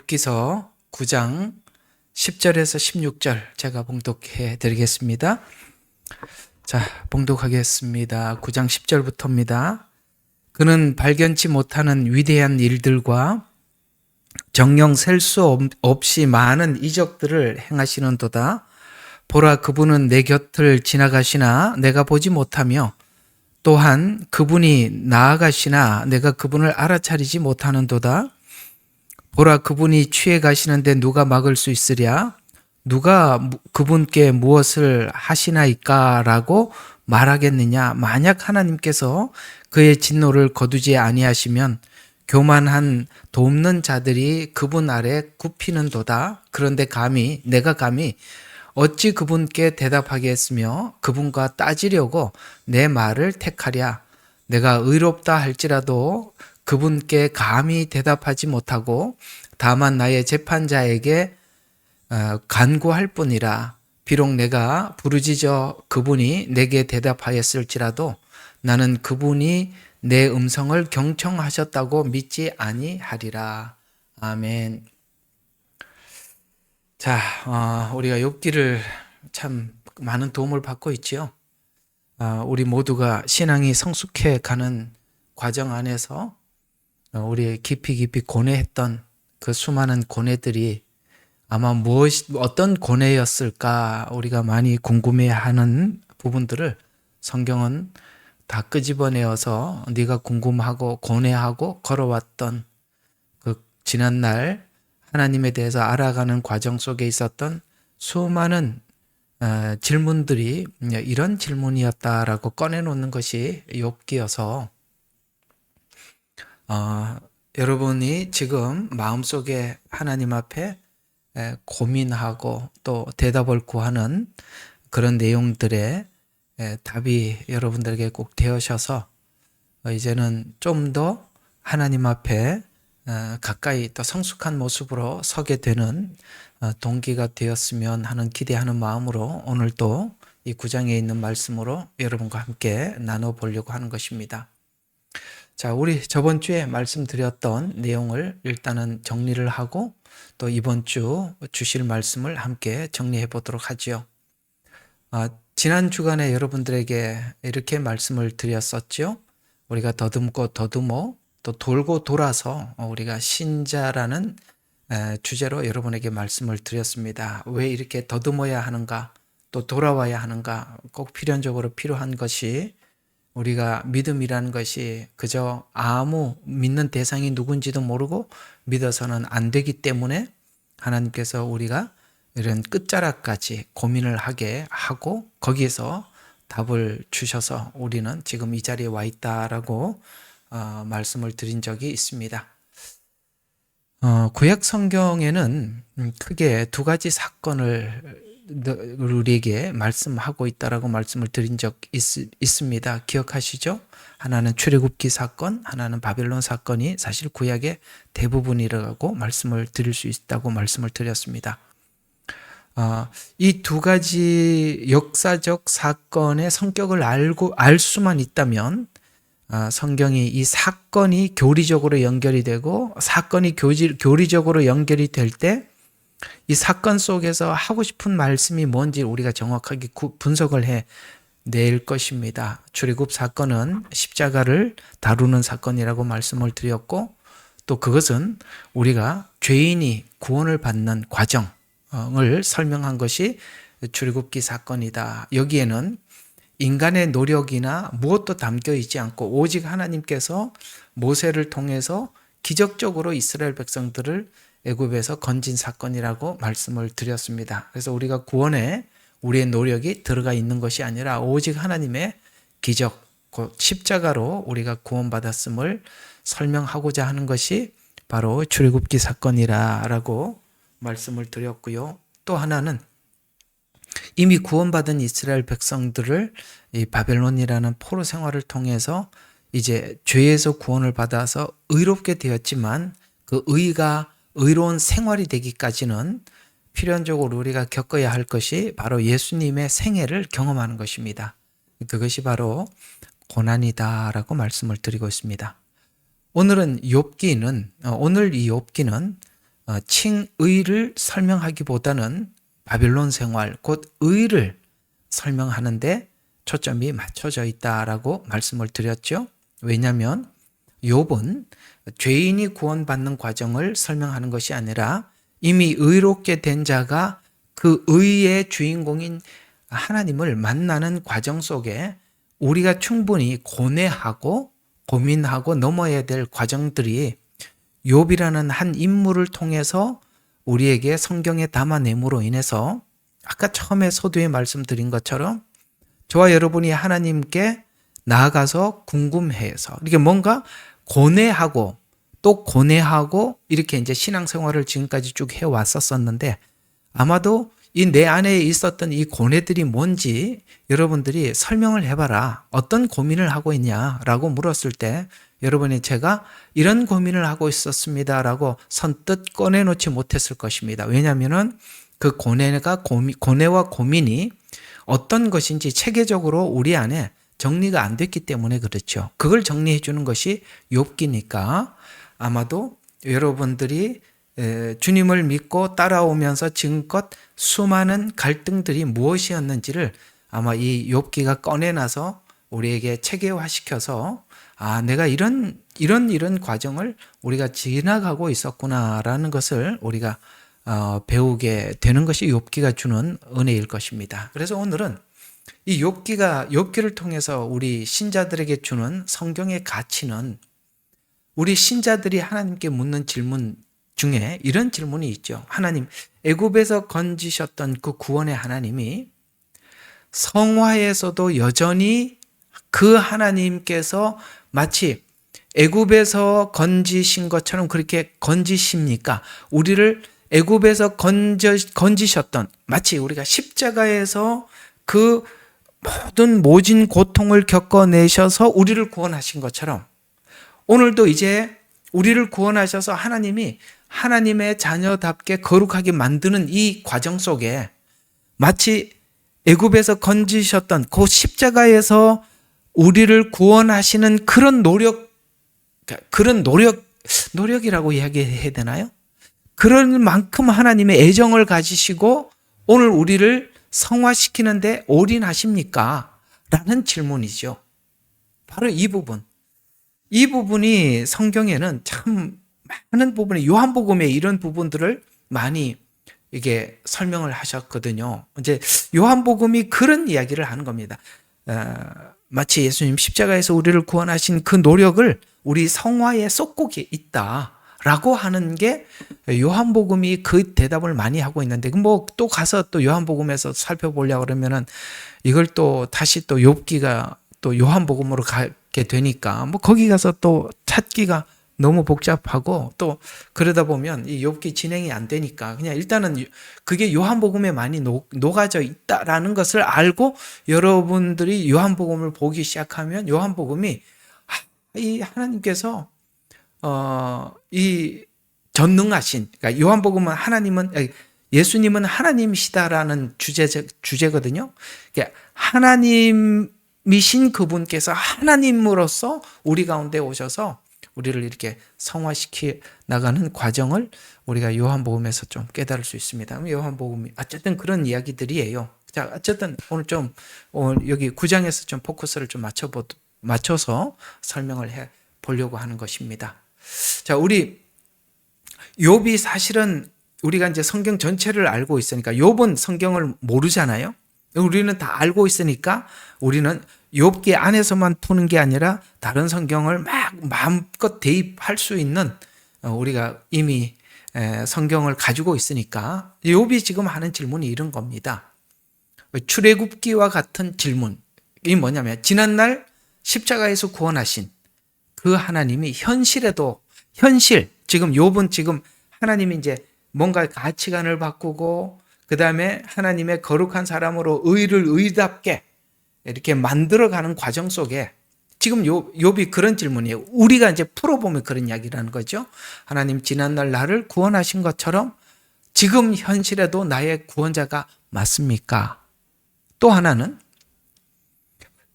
욥기서 9장 10절에서 16절 제가 봉독해 드리겠습니다. 자, 봉독하겠습니다. 9장 10절부터입니다. 그는 발견치 못하는 위대한 일들과 정령 셀 수 없이 많은 이적들을 행하시는도다. 보라, 그분은 내 곁을 지나가시나 내가 보지 못하며 또한 그분이 나아가시나 내가 그분을 알아차리지 못하는도다. 보라, 그분이 취해 가시는데 누가 막을 수 있으랴? 누가 그분께 무엇을 하시나이까라고 말하겠느냐? 만약 하나님께서 그의 진노를 거두지 아니하시면 교만한 돕는 자들이 그분 아래 굽히는도다. 그런데 내가 감히 어찌 그분께 대답하겠으며 그분과 따지려고 내 말을 택하랴? 내가 의롭다 할지라도 그분께 감히 대답하지 못하고 다만 나의 재판자에게 간구할 뿐이라. 비록 내가 부르짖어 그분이 내게 대답하였을지라도 나는 그분이 내 음성을 경청하셨다고 믿지 아니하리라. 아멘. 자, 우리가 욥기를 참 많은 도움을 받고 있지요. 우리 모두가 신앙이 성숙해 가는 과정 안에서 우리 깊이 고뇌했던 그 수많은 고뇌들이 아마 어떤 고뇌였을까 우리가 많이 궁금해하는 부분들을 성경은 다 끄집어내어서 네가 궁금하고 고뇌하고 걸어왔던 그 지난날 하나님에 대해서 알아가는 과정 속에 있었던 수많은 질문들이 이런 질문이었다라고 꺼내놓는 것이 욥기여서 여러분이 지금 마음속에 하나님 앞에 고민하고 또 대답을 구하는 그런 내용들의 답이 여러분들에게 꼭 되어셔서 이제는 좀 더 하나님 앞에 가까이 또 성숙한 모습으로 서게 되는 동기가 되었으면 하는 기대하는 마음으로 오늘도 이 9장에 있는 말씀으로 여러분과 함께 나눠보려고 하는 것입니다. 자, 우리 저번 주에 말씀드렸던 내용을 일단은 정리를 하고 또 이번 주 주실 말씀을 함께 정리해 보도록 하지요. 지난 주간에 여러분들에게 이렇게 말씀을 드렸었죠. 우리가 더듬고 더듬어 또 돌고 돌아서 우리가 신자라는 주제로 여러분에게 말씀을 드렸습니다. 왜 이렇게 더듬어야 하는가, 또 돌아와야 하는가, 꼭 필연적으로 필요한 것이 우리가 믿음이라는 것이 그저 아무 믿는 대상이 누군지도 모르고 믿어서는 안 되기 때문에 하나님께서 우리가 이런 끝자락까지 고민을 하게 하고 거기에서 답을 주셔서 우리는 지금 이 자리에 와 있다라고 말씀을 드린 적이 있습니다. 구약 성경에는 크게 두 가지 사건을 우리에게 말씀하고 있다라고 말씀을 드린 적 있습니다. 기억하시죠? 하나는 출애굽기 사건, 하나는 바벨론 사건이 사실 구약의 대부분이라고 말씀을 드릴 수 있다고 말씀을 드렸습니다. 이 두 가지 역사적 사건의 성격을 알 수만 있다면 성경이 이 사건이 교리적으로 연결이 되고 사건이 교리적으로 연결이 될 때 이 사건 속에서 하고 싶은 말씀이 뭔지 우리가 정확하게 분석을 해낼 것입니다. 출애굽 사건은 십자가를 다루는 사건이라고 말씀을 드렸고 또 그것은 우리가 죄인이 구원을 받는 과정을 설명한 것이 출애굽기 사건이다. 여기에는 인간의 노력이나 무엇도 담겨 있지 않고 오직 하나님께서 모세를 통해서 기적적으로 이스라엘 백성들을 애굽에서 건진 사건이라고 말씀을 드렸습니다. 그래서 우리가 구원에 우리의 노력이 들어가 있는 것이 아니라 오직 하나님의 기적, 곧 십자가로 우리가 구원받았음을 설명하고자 하는 것이 바로 출애굽기 사건이라고 말씀을 드렸고요. 또 하나는 이미 구원받은 이스라엘 백성들을 이 바벨론이라는 포로 생활을 통해서 이제 죄에서 구원을 받아서 의롭게 되었지만 그 의로운 생활이 되기까지는 필연적으로 우리가 겪어야 할 것이 바로 예수님의 생애를 경험하는 것입니다. 그것이 바로 고난이다라고 말씀을 드리고 있습니다. 오늘 이 욥기는 칭의를 설명하기보다는 바빌론 생활, 곧 의를 설명하는데 초점이 맞춰져 있다라고 말씀을 드렸죠. 왜냐하면 욥은 죄인이 구원받는 과정을 설명하는 것이 아니라 이미 의롭게 된 자가 그 의의 주인공인 하나님을 만나는 과정 속에 우리가 충분히 고뇌하고 고민하고 넘어야 될 과정들이 욥이라는 한 인물을 통해서 우리에게 성경에 담아냄으로 인해서 아까 처음에 서두에 말씀드린 것처럼 저와 여러분이 하나님께 나아가서 궁금해서 이렇게 뭔가 고뇌하고 또 고뇌하고 이렇게 이제 신앙생활을 지금까지 쭉 해왔었는데 아마도 이 내 안에 있었던 이 고뇌들이 뭔지 여러분들이 설명을 해봐라. 어떤 고민을 하고 있냐라고 물었을 때 여러분이 제가 이런 고민을 하고 있었습니다라고 선뜻 꺼내놓지 못했을 것입니다. 왜냐하면은 그 고뇌와 고민이 어떤 것인지 체계적으로 우리 안에 정리가 안 됐기 때문에 그렇죠. 그걸 정리해 주는 것이 욥기니까 아마도 여러분들이 주님을 믿고 따라오면서 지금껏 수많은 갈등들이 무엇이었는지를 아마 이 욥기가 꺼내놔서 우리에게 체계화시켜서 내가 이런 과정을 우리가 지나가고 있었구나라는 것을 우리가 배우게 되는 것이 욥기가 주는 은혜일 것입니다. 그래서 오늘은 이 욥기를 통해서 우리 신자들에게 주는 성경의 가치는 우리 신자들이 하나님께 묻는 질문 중에 이런 질문이 있죠. 하나님, 애굽에서 건지셨던 그 구원의 하나님이 성화에서도 여전히 그 하나님께서 마치 애굽에서 건지신 것처럼 그렇게 건지십니까? 우리를 애굽에서 건지셨던 마치 우리가 십자가에서 그 모든 모진 고통을 겪어내셔서 우리를 구원하신 것처럼 오늘도 이제 우리를 구원하셔서 하나님이 하나님의 자녀답게 거룩하게 만드는 이 과정 속에 마치 애굽에서 건지셨던 그 십자가에서 우리를 구원하시는 그런 노력이라고 이야기해야 되나요? 그런 만큼 하나님의 애정을 가지시고 오늘 우리를 성화시키는데 올인하십니까? 라는 질문이죠. 바로 이 부분이 성경에는 참 많은 부분에 요한복음에 이런 부분들을 많이 이게 설명을 하셨거든요. 이제 요한복음이 그런 이야기를 하는 겁니다. 마치 예수님 십자가에서 우리를 구원하신 그 노력을 우리 성화에 쏟고 있다라고 하는 게 요한복음이 그 대답을 많이 하고 있는데 뭐 또 가서 또 요한복음에서 살펴보려고 그러면은 이걸 또 다시 또 욥기가 또 요한복음으로 가게 되니까 뭐 거기 가서 또 찾기가 너무 복잡하고 또 그러다 보면 이 욥기 진행이 안 되니까 그냥 일단은 그게 요한복음에 많이 녹아져 있다라는 것을 알고 여러분들이 요한복음을 보기 시작하면 요한복음이 이 하나님께서 이 전능하신 그러니까 요한복음은 예수님은 하나님이시다라는 주제거든요. 그러니까 하나님이신 그분께서 하나님으로서 우리 가운데 오셔서 우리를 이렇게 성화시키 나가는 과정을 우리가 요한복음에서 좀 깨달을 수 있습니다. 요한복음이 어쨌든 그런 이야기들이에요. 자, 어쨌든 오늘 여기 9장에서 좀 포커스를 좀 맞춰서 설명을 해 보려고 하는 것입니다. 자, 우리 욥이 사실은 우리가 이제 성경 전체를 알고 있으니까 욥은 성경을 모르잖아요. 우리는 다 알고 있으니까 우리는 욥기 안에서만 푸는 게 아니라 다른 성경을 막 마음껏 대입할 수 있는 우리가 이미 성경을 가지고 있으니까 욥이 지금 하는 질문이 이런 겁니다. 출애굽기와 같은 질문이 뭐냐면 지난날 십자가에서 구원하신 그 하나님이 지금 욥은 지금 하나님이 이제 뭔가 가치관을 바꾸고 그 다음에 하나님의 거룩한 사람으로 의답게 이렇게 만들어가는 과정 속에 지금 욥이 그런 질문이에요. 우리가 이제 풀어보면 그런 이야기라는 거죠. 하나님 지난날 나를 구원하신 것처럼 지금 현실에도 나의 구원자가 맞습니까? 또 하나는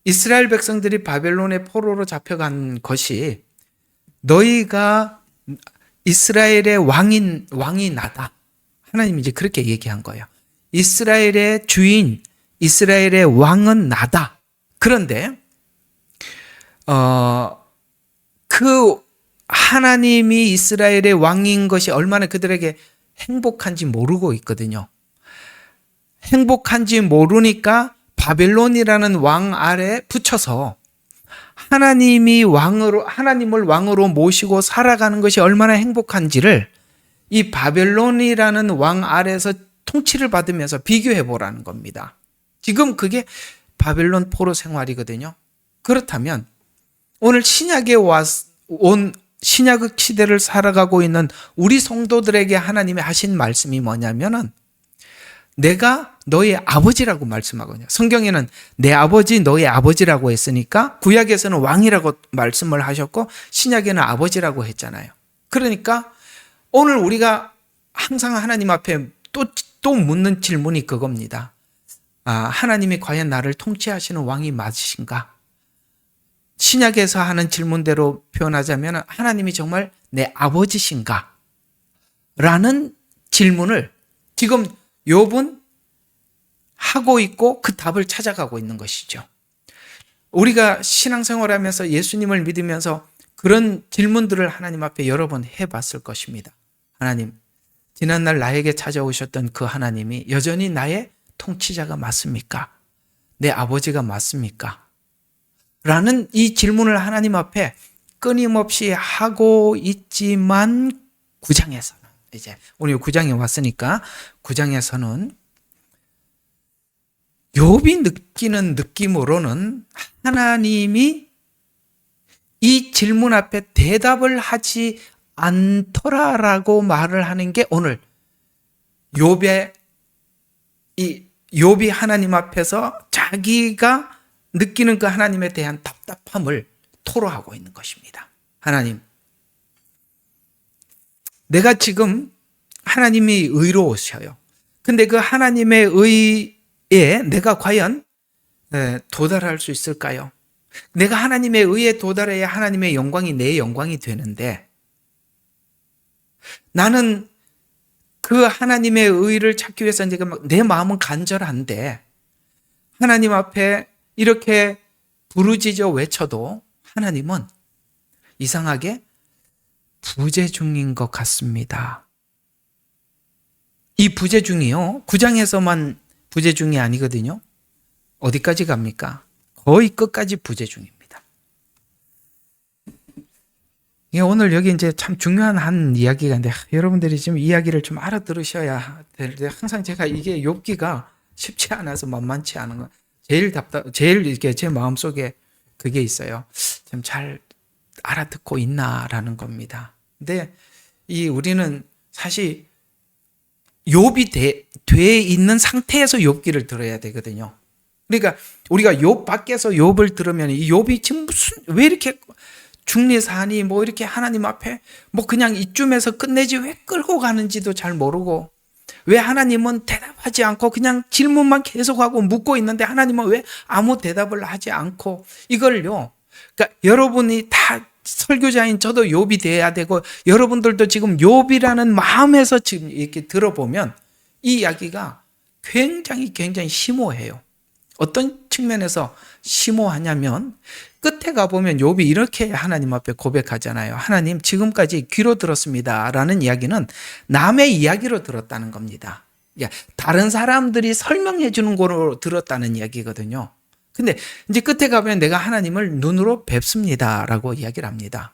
이스라엘 백성들이 바벨론의 포로로 잡혀간 것이 너희가 이스라엘의 왕이 나다. 하나님이 이제 그렇게 얘기한 거예요. 이스라엘의 주인, 이스라엘의 왕은 나다. 그런데 그 하나님이 이스라엘의 왕인 것이 얼마나 그들에게 행복한지 모르고 있거든요. 행복한지 모르니까 바벨론이라는 왕 아래 붙여서 하나님을 왕으로 모시고 살아가는 것이 얼마나 행복한지를 이 바벨론이라는 왕 아래에서 통치를 받으면서 비교해 보라는 겁니다. 지금 그게 바벨론 포로 생활이거든요. 그렇다면 오늘 신약에 온 신약의 시대를 살아가고 있는 우리 성도들에게 하나님이 하신 말씀이 뭐냐면은 내가 너의 아버지라고 말씀하거든요. 성경에는 내 아버지 너의 아버지라고 했으니까 구약에서는 왕이라고 말씀을 하셨고 신약에는 아버지라고 했잖아요. 그러니까 오늘 우리가 항상 하나님 앞에 또 묻는 질문이 그겁니다. 하나님이 과연 나를 통치하시는 왕이 맞으신가? 신약에서 하는 질문대로 표현하자면 하나님이 정말 내 아버지신가? 라는 질문을 지금 욥은 하고 있고 그 답을 찾아가고 있는 것이죠. 우리가 신앙생활하면서 예수님을 믿으면서 그런 질문들을 하나님 앞에 여러 번 해봤을 것입니다. 하나님, 지난날 나에게 찾아오셨던 그 하나님이 여전히 나의 통치자가 맞습니까? 내 아버지가 맞습니까? 라는 이 질문을 하나님 앞에 끊임없이 하고 있지만 9장에서는 이제 오늘 9장에 왔으니까 9장에서는 욥이 느끼는 느낌으로는 하나님이 이 질문 앞에 대답을 하지 않더라라고 말을 하는 게 오늘 욥이 하나님 앞에서 자기가 느끼는 그 하나님에 대한 답답함을 토로하고 있는 것입니다. 하나님, 내가 지금 하나님이 의로우셔요. 근데 그 하나님의 의에 내가 과연 도달할 수 있을까요? 내가 하나님의 의에 도달해야 하나님의 영광이 내 영광이 되는데 나는 그 하나님의 의를 찾기 위해서 내 마음은 간절한데 하나님 앞에 이렇게 부르짖어 외쳐도 하나님은 이상하게 부재 중인 것 같습니다. 이 부재 중이요, 9장에서만 부재 중이 아니거든요. 어디까지 갑니까? 거의 끝까지 부재 중입니다. 오늘 여기 이제 참 중요한 한 이야기가 있는데 여러분들이 지금 이야기를 좀 알아들으셔야 되는데 항상 제가 이게 욥기가 쉽지 않아서 만만치 않은 거 제일 이렇게 제 마음속에 그게 있어요. 좀 잘 알아듣고 있나라는 겁니다. 근데 우리는 사실 욥이 돼 있는 상태에서 욥기를 들어야 되거든요. 그러니까 우리가 욥 밖에서 욥을 들으면 이 욥이 지금 왜 이렇게 중리사니 뭐 이렇게 하나님 앞에 뭐 그냥 이쯤에서 끝내지 왜 끌고 가는지도 잘 모르고 왜 하나님은 대답하지 않고 그냥 질문만 계속하고 묻고 있는데 하나님은 왜 아무 대답을 하지 않고 이걸요. 그러니까 여러분이 다 설교자인 저도 욥이 돼야 되고 여러분들도 지금 욥이라는 마음에서 지금 이렇게 들어보면 이 이야기가 굉장히 심오해요. 어떤 측면에서 심오하냐면 끝에 가보면 욥이 이렇게 하나님 앞에 고백하잖아요. 하나님, 지금까지 귀로 들었습니다 라는 이야기는 남의 이야기로 들었다는 겁니다. 다른 사람들이 설명해 주는 거로 들었다는 이야기거든요. 근데 이제 끝에 가면 내가 하나님을 눈으로 뵙습니다 라고 이야기를 합니다.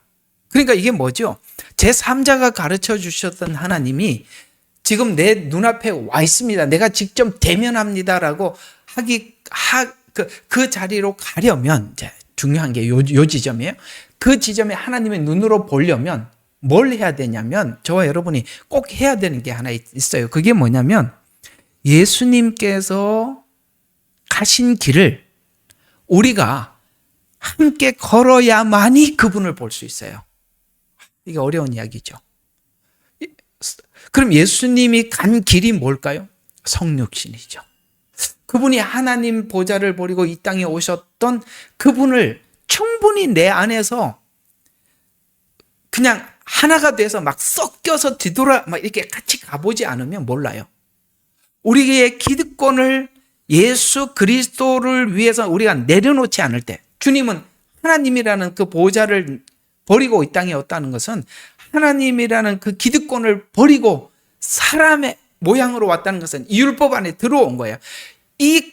그러니까 이게 뭐죠? 제3자가 가르쳐 주셨던 하나님이 지금 내 눈앞에 와 있습니다. 내가 직접 대면합니다 라고 그 자리로 가려면 이제 중요한 게 요 지점이에요. 그 지점에 하나님의 눈으로 보려면 뭘 해야 되냐면 저와 여러분이 꼭 해야 되는 게 하나 있어요. 그게 뭐냐면 예수님께서 가신 길을 우리가 함께 걸어야만이 그분을 볼 수 있어요. 이게 어려운 이야기죠. 그럼 예수님이 간 길이 뭘까요? 성육신이죠. 그분이 하나님 보좌를 버리고 이 땅에 오셨던 그분을 충분히 내 안에서 그냥 하나가 돼서 막 섞여서 뒤돌아 막 이렇게 같이 가보지 않으면 몰라요. 우리의 기득권을 예수 그리스도를 위해서 우리가 내려놓지 않을 때, 주님은 하나님이라는 그 보좌를 버리고 이 땅에 왔다는 것은 하나님이라는 그 기득권을 버리고 사람의 모양으로 왔다는 것은 이 율법 안에 들어온 거예요. 이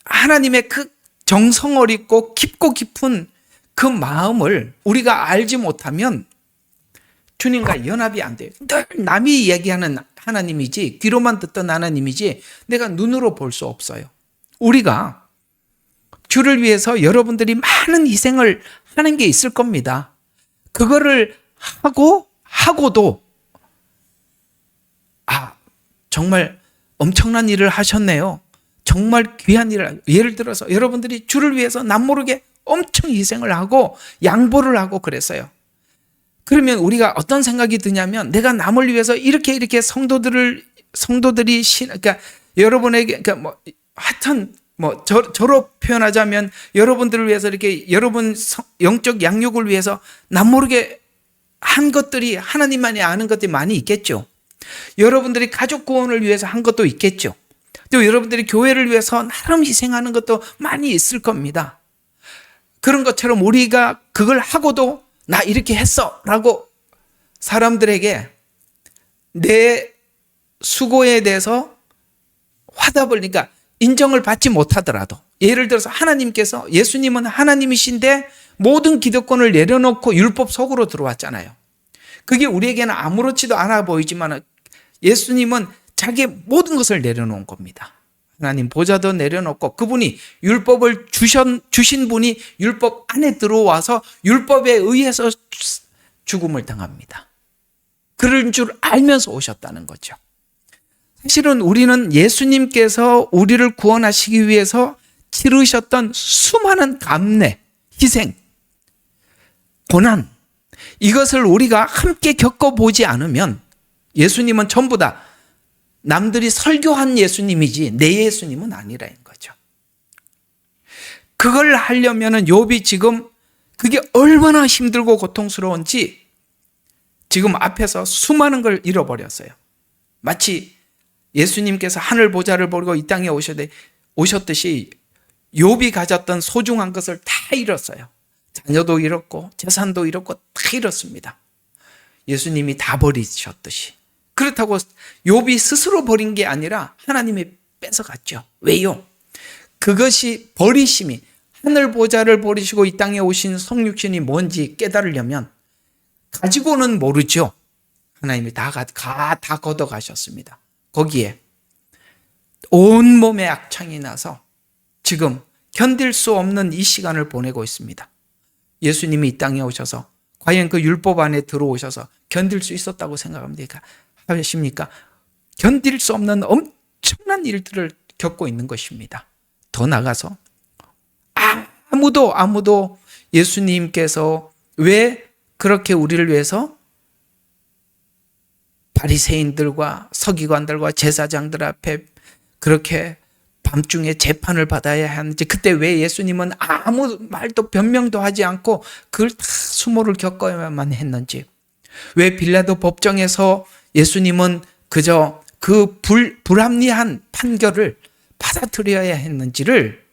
하나님의 그 정성 어리고 깊고 깊은 그 마음을 우리가 알지 못하면 주님과 연합이 안 돼요. 늘 남이 얘기하는 하나님이지, 귀로만 듣던 하나님이지 내가 눈으로 볼 수 없어요. 우리가 주를 위해서 여러분들이 많은 희생을 하는 게 있을 겁니다. 그거를 하고도 정말 엄청난 일을 하셨네요. 정말 귀한 일을, 예를 들어서 여러분들이 주를 위해서 남모르게 엄청 희생을 하고 양보를 하고 그랬어요. 그러면 우리가 어떤 생각이 드냐면, 내가 남을 위해서 이렇게 성도들이 그러니까 여러분에게, 그러니까 하여튼 저로 표현하자면 여러분들을 위해서 이렇게 여러분 영적 양육을 위해서 남모르게 한 것들이, 하나님만이 아는 것들이 많이 있겠죠. 여러분들이 가족 구원을 위해서 한 것도 있겠죠. 또 여러분들이 교회를 위해서 나름 희생하는 것도 많이 있을 겁니다. 그런 것처럼 우리가 그걸 하고도 나 이렇게 했어 라고 사람들에게 내 수고에 대해서 화답을, 그러니까 인정을 받지 못하더라도, 예를 들어서 하나님께서, 예수님은 하나님이신데 모든 기득권을 내려놓고 율법 속으로 들어왔잖아요. 그게 우리에게는 아무렇지도 않아 보이지만 예수님은 자기의 모든 것을 내려놓은 겁니다. 하나님 보좌도 내려놓고, 그분이 율법을 주신 분이 율법 안에 들어와서 율법에 의해서 죽음을 당합니다. 그런 줄 알면서 오셨다는 거죠. 사실은 우리는 예수님께서 우리를 구원하시기 위해서 치르셨던 수많은 감내, 희생, 고난, 이것을 우리가 함께 겪어보지 않으면 예수님은 전부 다 남들이 설교한 예수님이지 내 예수님은 아니라는 거죠. 그걸 하려면은 욥이 지금 그게 얼마나 힘들고 고통스러운지 지금 앞에서 수많은 걸 잃어버렸어요. 마치 예수님께서 하늘 보좌를 버리고 이 땅에 오셨듯이 욥이 가졌던 소중한 것을 다 잃었어요. 자녀도 잃었고 재산도 잃었고 다 잃었습니다. 예수님이 다 버리셨듯이. 그렇다고 욥이 스스로 버린 게 아니라 하나님이 뺏어갔죠. 왜요? 그것이 버리심이, 하늘 보좌를 버리시고 이 땅에 오신 성육신이 뭔지 깨달으려면 가지고는 모르죠. 하나님이 다 걷어가셨습니다. 거기에 온몸에 악창이 나서 지금 견딜 수 없는 이 시간을 보내고 있습니다. 예수님이 이 땅에 오셔서 과연 그 율법 안에 들어오셔서 견딜 수 있었다고 생각합니까? 하십니까? 견딜 수 없는 엄청난 일들을 겪고 있는 것입니다. 더 나아가서 아무도 예수님께서 왜 그렇게 우리를 위해서 바리새인들과 서기관들과 제사장들 앞에 그렇게 밤중에 재판을 받아야 하는지, 그때 왜 예수님은 아무 말도 변명도 하지 않고 그걸 다 수모를 겪어야만 했는지, 왜 빌라도 법정에서 예수님은 그저 그 불합리한 판결을 받아들여야 했는지를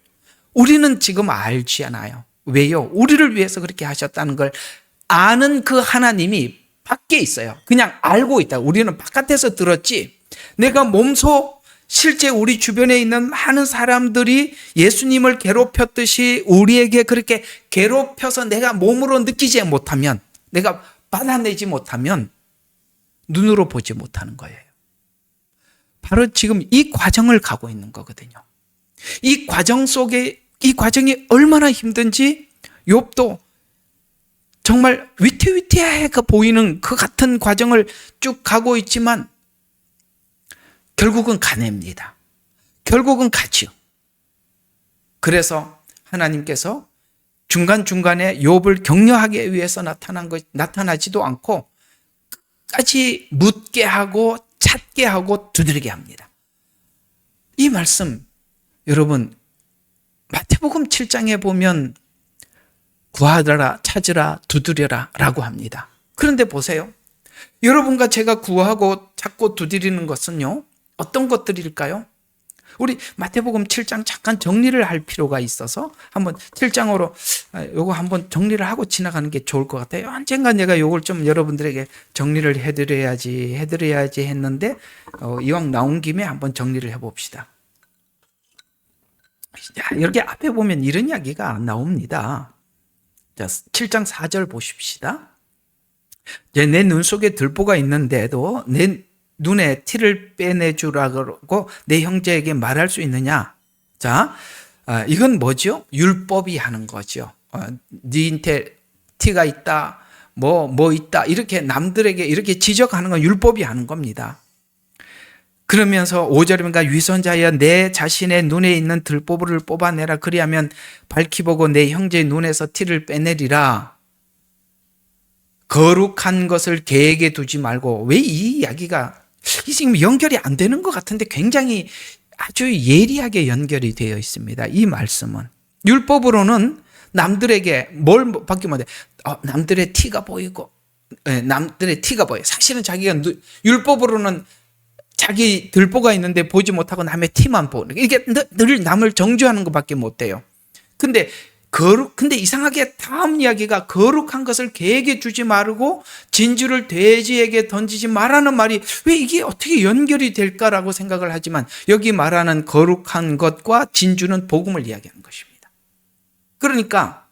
우리는 지금 알지 않아요. 왜요? 우리를 위해서 그렇게 하셨다는 걸 아는 그 하나님이 밖에 있어요. 그냥 알고 있다. 우리는 바깥에서 들었지, 내가 몸소 실제 우리 주변에 있는 많은 사람들이 예수님을 괴롭혔듯이 우리에게 그렇게 괴롭혀서 내가 몸으로 느끼지 못하면, 내가 받아내지 못하면 눈으로 보지 못하는 거예요. 바로 지금 이 과정을 가고 있는 거거든요. 이 과정 속에, 이 과정이 얼마나 힘든지 욥도 정말 위태위태해 보이는 그 같은 과정을 쭉 가고 있지만 결국은 가냅니다. 결국은 가죠. 그래서 하나님께서 중간중간에 욥을 격려하기 위해서 나타나지도 않고 끝까지 묻게 하고 찾게 하고 두드리게 합니다. 이 말씀 여러분 마태복음 7장에 보면 구하라, 찾으라, 두드려라 라고 합니다. 그런데 보세요. 여러분과 제가 구하고 찾고 두드리는 것은요, 어떤 것들일까요? 우리 마태복음 7장 잠깐 정리를 할 필요가 있어서 한번 7장으로 요거 한번 정리를 하고 지나가는 게 좋을 것 같아요. 언젠가 내가 요걸 좀 여러분들에게 정리를 해드려야지 했는데 이왕 나온 김에 한번 정리를 해봅시다. 여기 앞에 보면 이런 이야기가 나옵니다. 자, 7장 4절 보십시다. 내 눈 속에 들보가 있는데도 내 눈에 티를 빼내주라고 내 형제에게 말할 수 있느냐? 자, 이건 뭐죠? 율법이 하는 거죠. 니한테 티가 있다, 뭐 있다, 이렇게 남들에게 이렇게 지적하는 건 율법이 하는 겁니다. 그러면서 5절인가 위선자여 내 자신의 눈에 있는 들보를 뽑아내라. 그리하면 밝히 보고 내 형제의 눈에서 티를 빼내리라. 거룩한 것을 계획에 두지 말고, 왜 이 이야기가 지금 연결이 안 되는 것 같은데 굉장히 아주 예리하게 연결이 되어 있습니다. 이 말씀은 율법으로는 남들에게 뭘 바뀌면 돼? 남들의 티가 보이고, 남들의 티가 보여. 사실은 자기가 율법으로는 자기 들보가 있는데 보지 못하고 남의 티만 보는, 이게 늘 남을 정죄하는 것밖에 못 돼요. 근데 이상하게 다음 이야기가 거룩한 것을 개에게 주지 말고 진주를 돼지에게 던지지 말라는 말이 왜 이게 어떻게 연결이 될까라고 생각을 하지만, 여기 말하는 거룩한 것과 진주는 복음을 이야기하는 것입니다. 그러니까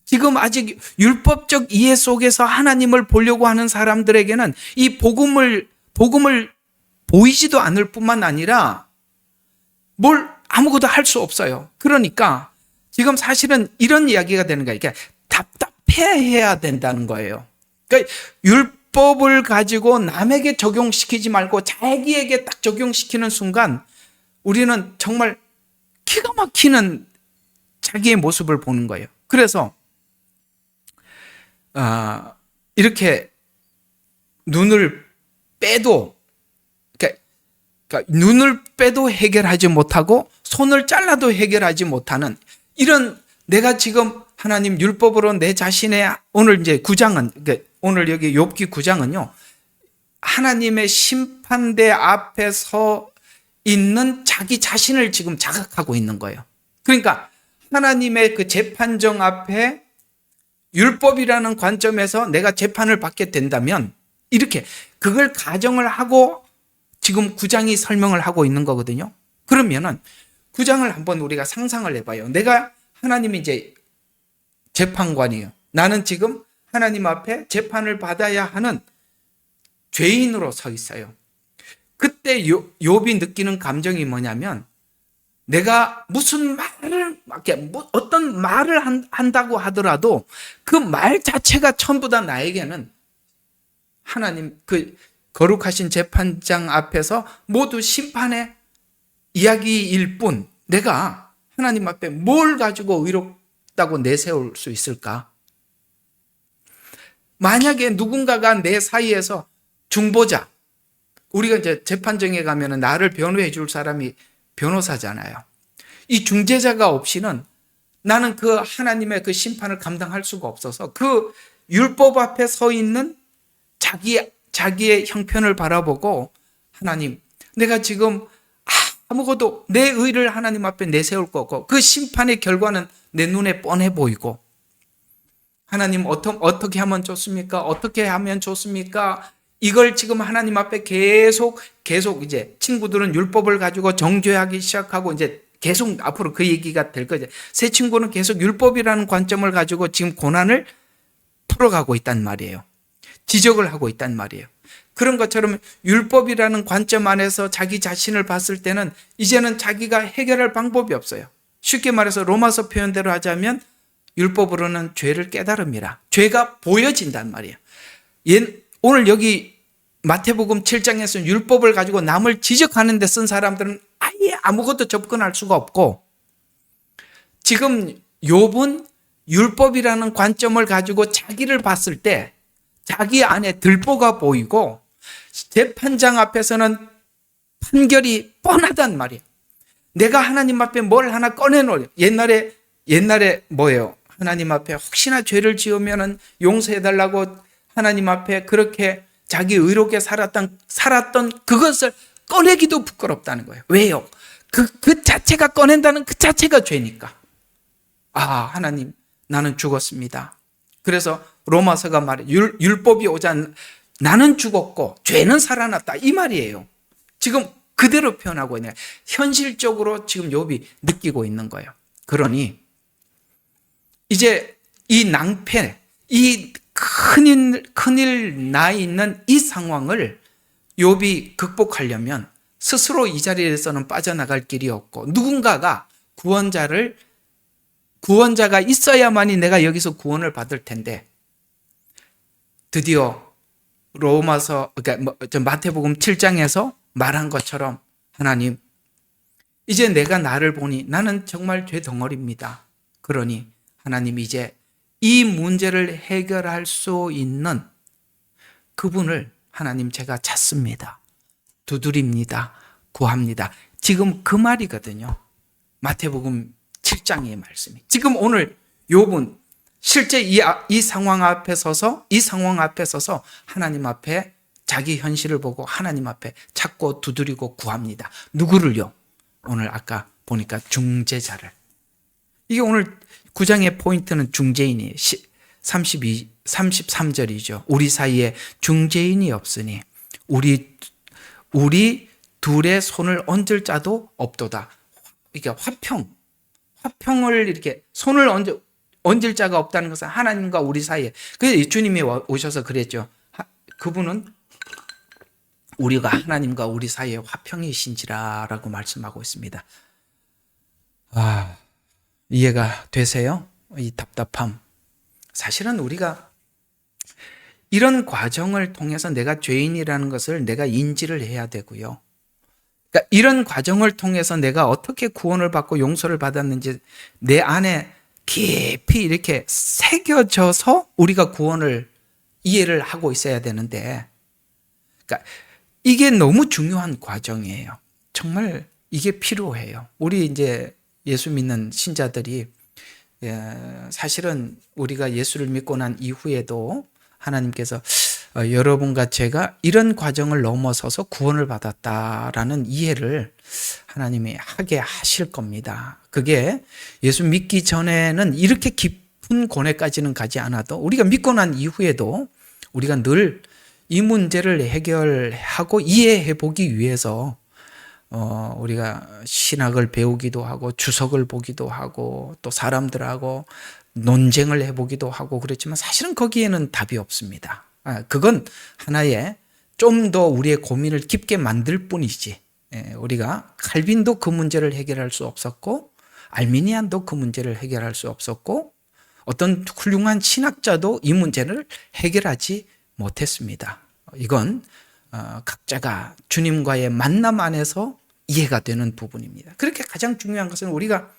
지금 아직 율법적 이해 속에서 하나님을 보려고 하는 사람들에게는 이 복음을 보이지도 않을 뿐만 아니라 뭘 아무것도 할 수 없어요. 그러니까 지금 사실은 이런 이야기가 되는 거예요. 그러니까 답답해해야 된다는 거예요. 그러니까 율법을 가지고 남에게 적용시키지 말고 자기에게 딱 적용시키는 순간 우리는 정말 기가 막히는 자기의 모습을 보는 거예요. 그래서 이렇게 눈을 빼도, 그러니까 눈을 빼도 해결하지 못하고 손을 잘라도 해결하지 못하는 이런, 내가 지금 하나님 율법으로 내 자신의, 오늘 이제 9장은, 그러니까 오늘 여기 욥기 9장은요, 하나님의 심판대 앞에 서 있는 자기 자신을 지금 자각하고 있는 거예요. 그러니까 하나님의 그 재판정 앞에 율법이라는 관점에서 내가 재판을 받게 된다면, 이렇게 그걸 가정을 하고 지금 9장이 설명을 하고 있는 거거든요. 그러면은 9장을 한번 우리가 상상을 해봐요. 내가 하나님이 이제 재판관이에요. 나는 지금 하나님 앞에 재판을 받아야 하는 죄인으로 서 있어요. 그때 욥이 느끼는 감정이 뭐냐면, 내가 무슨 말을, 어떤 말을 한다고 하더라도 그 말 자체가 전부 다 나에게는 하나님 그 거룩하신 재판장 앞에서 모두 심판의 이야기일 뿐, 내가 하나님 앞에 뭘 가지고 의롭다고 내세울 수 있을까? 만약에 누군가가 내 사이에서 중보자, 우리가 이제 재판정에 가면은 나를 변호해 줄 사람이 변호사잖아요. 이 중재자가 없이는 나는 그 하나님의 그 심판을 감당할 수가 없어서 그 율법 앞에 서 있는 자기의 형편을 바라보고, 하나님, 내가 지금 아무것도 내 의를 하나님 앞에 내세울 거고 그 심판의 결과는 내 눈에 뻔해 보이고, 하나님 어떻게 하면 좋습니까? 어떻게 하면 좋습니까? 이걸 지금 하나님 앞에 계속 이제 친구들은 율법을 가지고 정죄하기 시작하고 이제 계속 앞으로 그 얘기가 될 거죠. 새 친구는 계속 율법이라는 관점을 가지고 지금 고난을 풀어가고 있단 말이에요. 지적을 하고 있단 말이에요. 그런 것처럼 율법이라는 관점 안에서 자기 자신을 봤을 때는 이제는 자기가 해결할 방법이 없어요. 쉽게 말해서 로마서 표현대로 하자면 율법으로는 죄를 깨달음이라, 죄가 보여진단 말이에요. 오늘 여기 마태복음 7장에서 율법을 가지고 남을 지적하는 데 쓴 사람들은 아예 아무것도 접근할 수가 없고, 지금 욥은 율법이라는 관점을 가지고 자기를 봤을 때 자기 안에 들보가 보이고 재판장 앞에서는 판결이 뻔하단 말이에요. 내가 하나님 앞에 뭘 하나 꺼내놓으려. 옛날에 뭐예요? 하나님 앞에 혹시나 죄를 지으면 용서해달라고 하나님 앞에 그렇게 자기 의롭게 살았던 그것을 꺼내기도 부끄럽다는 거예요. 왜요? 그 자체가 꺼낸다는 그 자체가 죄니까. 하나님, 나는 죽었습니다. 그래서 로마서가 말해, 율법이 오자 나는 죽었고 죄는 살아났다, 이 말이에요. 지금 그대로 표현하고 있네요. 현실적으로 지금 욥이 느끼고 있는 거예요. 그러니 이제 이 낭패, 이 큰일 나 있는 이 상황을 욥이 극복하려면 스스로 이 자리에서는 빠져나갈 길이 없고, 누군가가 구원자가 있어야만이 내가 여기서 구원을 받을 텐데, 드디어 마태복음 7장에서 말한 것처럼, 하나님, 이제 내가 나를 보니 나는 정말 죄 덩어리입니다. 그러니 하나님, 이제 이 문제를 해결할 수 있는 그분을 하나님 제가 찾습니다. 두드립니다. 구합니다. 지금 그 말이거든요. 마태복음 7장의 말씀이. 지금 오늘 욥은 실제 이 상황 앞에 서서 하나님 앞에 자기 현실을 보고 하나님 앞에 찾고 두드리고 구합니다. 누구를요? 오늘 아까 보니까 중재자를. 이게 오늘 9장의 포인트는 중재인이 33절이죠. 우리 사이에 중재인이 없으니 우리 둘의 손을 얹을 자도 없도다. 이게 화평을 이렇게 손을 얹을 자가 없다는 것은 하나님과 우리 사이에. 그래서 주님이 오셔서 그랬죠. 그분은 우리가 하나님과 우리 사이에 화평이신지라라고 말씀하고 있습니다. 이해가 되세요? 이 답답함. 사실은 우리가 이런 과정을 통해서 내가 죄인이라는 것을 내가 인지를 해야 되고요. 그러니까 이런 과정을 통해서 내가 어떻게 구원을 받고 용서를 받았는지 내 안에 깊이 이렇게 새겨져서 우리가 구원을 이해를 하고 있어야 되는데, 그러니까 이게 너무 중요한 과정이에요. 정말 이게 필요해요. 우리 이제 예수 믿는 신자들이 사실은 우리가 예수를 믿고 난 이후에도 하나님께서 여러분과 제가 이런 과정을 넘어서서 구원을 받았다라는 이해를 하나님이 하게 하실 겁니다. 그게 예수 믿기 전에는 이렇게 깊은 고뇌까지는 가지 않아도 우리가 믿고 난 이후에도 우리가 늘 이 문제를 해결하고 이해해 보기 위해서 우리가 신학을 배우기도 하고 주석을 보기도 하고 또 사람들하고 논쟁을 해보기도 하고 그렇지만 사실은 거기에는 답이 없습니다. 그건 하나의 좀 더 우리의 고민을 깊게 만들 뿐이지, 우리가 칼빈도 그 문제를 해결할 수 없었고 알미니안도 그 문제를 해결할 수 없었고 어떤 훌륭한 신학자도 이 문제를 해결하지 못했습니다. 이건 각자가 주님과의 만남 안에서 이해가 되는 부분입니다. 그렇게 가장 중요한 것은 우리가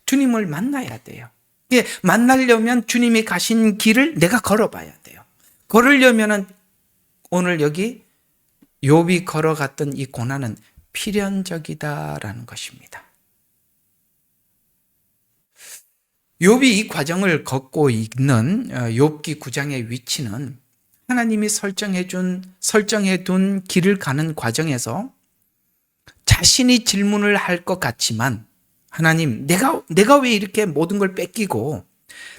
주님을 만나야 돼요. 만나려면 주님이 가신 길을 내가 걸어봐야 돼요. 걸으려면 오늘 여기 욥이 걸어갔던 이 고난은 필연적이다라는 것입니다. 욥이 이 과정을 걷고 있는 욥기 9장의 위치는 하나님이 설정해 둔 길을 가는 과정에서 자신이 질문을 할 것 같지만, 하나님, 내가 왜 이렇게 모든 걸 뺏기고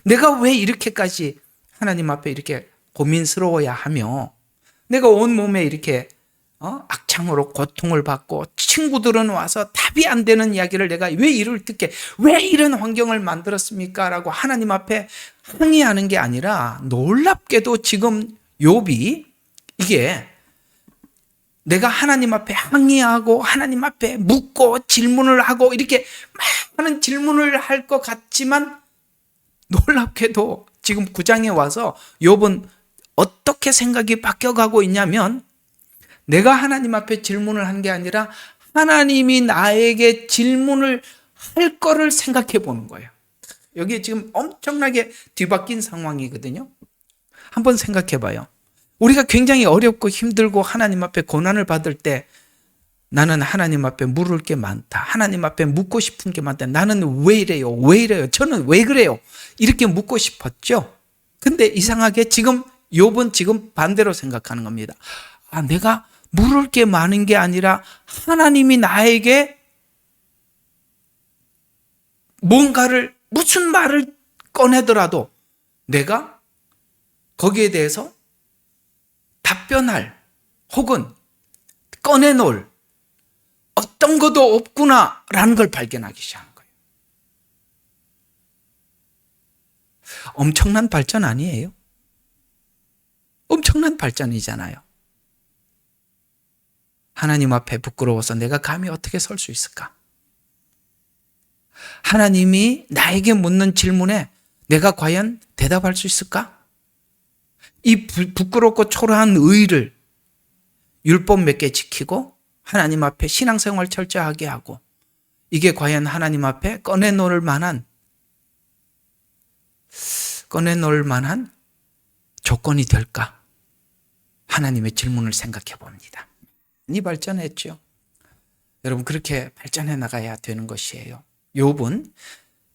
내가 왜 이렇게까지 하나님 앞에 이렇게 고민스러워야 하며 내가 온몸에 이렇게 악창으로 고통을 받고 친구들은 와서 답이 안 되는 이야기를 내가 왜 이를 듣게, 왜 이런 환경을 만들었습니까? 라고 하나님 앞에 항의하는 게 아니라, 놀랍게도 지금 욥이 이게 내가 하나님 앞에 항의하고 하나님 앞에 묻고 질문을 하고 이렇게 많은 질문을 할 것 같지만, 놀랍게도 지금 9장에 와서 욥은 어떻게 생각이 바뀌어가고 있냐면, 내가 하나님 앞에 질문을 한 게 아니라 하나님이 나에게 질문을 할 거를 생각해 보는 거예요. 여기 지금 엄청나게 뒤바뀐 상황이거든요. 한번 생각해 봐요. 우리가 굉장히 어렵고 힘들고 하나님 앞에 고난을 받을 때 나는 하나님 앞에 물을 게 많다. 하나님 앞에 묻고 싶은 게 많다. 나는 왜 이래요? 왜 이래요? 저는 왜 그래요? 이렇게 묻고 싶었죠. 근데 이상하게 지금 욥은 지금 반대로 생각하는 겁니다. 내가 물을 게 많은 게 아니라 하나님이 나에게 뭔가를 무슨 말을 꺼내더라도 내가 거기에 대해서 답변할 혹은 꺼내놓을 어떤 것도 없구나라는 걸 발견하기 시작한 거예요. 엄청난 발전 아니에요? 엄청난 발전이잖아요. 하나님 앞에 부끄러워서 내가 감히 어떻게 설 수 있을까? 하나님이 나에게 묻는 질문에 내가 과연 대답할 수 있을까? 이 부끄럽고 초라한 의의를 율법 몇 개 지키고 하나님 앞에 신앙생활 철저하게 하고 이게 과연 하나님 앞에 꺼내놓을 만한 조건이 될까? 하나님의 질문을 생각해 봅니다. 많이 발전했죠. 여러분 그렇게 발전해 나가야 되는 것이에요. 욥은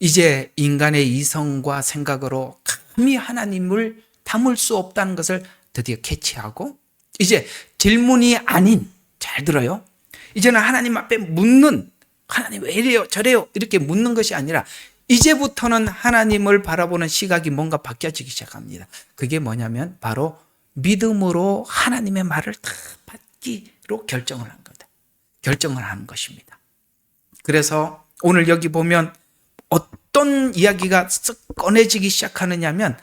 이제 인간의 이성과 생각으로 감히 하나님을 담을 수 없다는 것을 드디어 캐치하고 이제 질문이 아닌, 잘 들어요, 이제는 하나님 앞에 묻는, 하나님 왜 이래요 저래요 이렇게 묻는 것이 아니라 이제부터는 하나님을 바라보는 시각이 뭔가 바뀌어지기 시작합니다. 그게 뭐냐면 바로 믿음으로 하나님의 말을 다 받기로 결정을 한 거다. 결정을 하는 것입니다. 그래서 오늘 여기 보면 어떤 이야기가 쓱 꺼내지기 시작하느냐면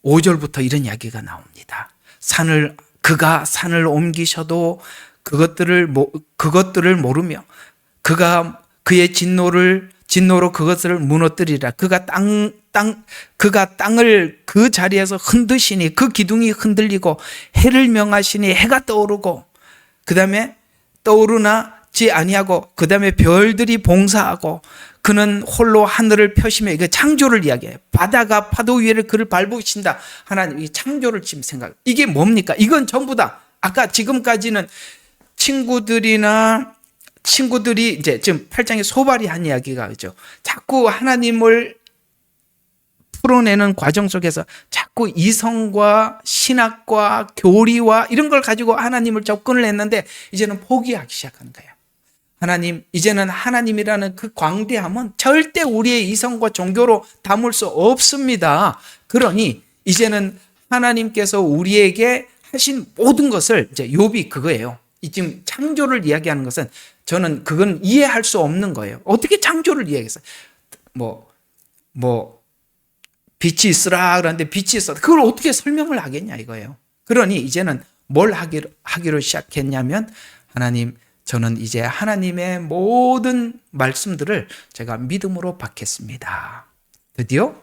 5절부터 이런 이야기가 나옵니다. 그가 산을 옮기셔도 그것들을 모르며 그의 진노로 그것을 무너뜨리라. 그가 땅을 그 자리에서 흔드시니 그 기둥이 흔들리고 해를 명하시니 해가 떠오르고 그 다음에 떠오르나지 아니하고 그 다음에 별들이 봉사하고 그는 홀로 하늘을 펴시며 이거 창조를 이야기해요. 바다가 파도 위를 그를 밟으신다. 하나님 이 창조를 지금 생각. 이게 뭡니까? 이건 전부 다 아까 지금까지는 친구들이 이제 지금 8장에 소발이 한 이야기가 있죠. 자꾸 하나님을 풀어내는 과정 속에서 자꾸 이성과 신학과 교리와 이런 걸 가지고 하나님을 접근을 했는데 이제는 포기하기 시작하는 거예요. 하나님, 이제는 하나님이라는 그 광대함은 절대 우리의 이성과 종교로 담을 수 없습니다. 그러니 이제는 하나님께서 우리에게 하신 모든 것을 이제 욥이 그거예요. 지금 창조를 이야기하는 것은 저는 그건 이해할 수 없는 거예요. 어떻게 창조를 이해하겠어요? 빛이 있으라 그러는데 빛이 있어. 그걸 어떻게 설명을 하겠냐 이거예요. 그러니 이제는 뭘 하기로 시작했냐면 하나님, 저는 이제 하나님의 모든 말씀들을 제가 믿음으로 받겠습니다. 드디어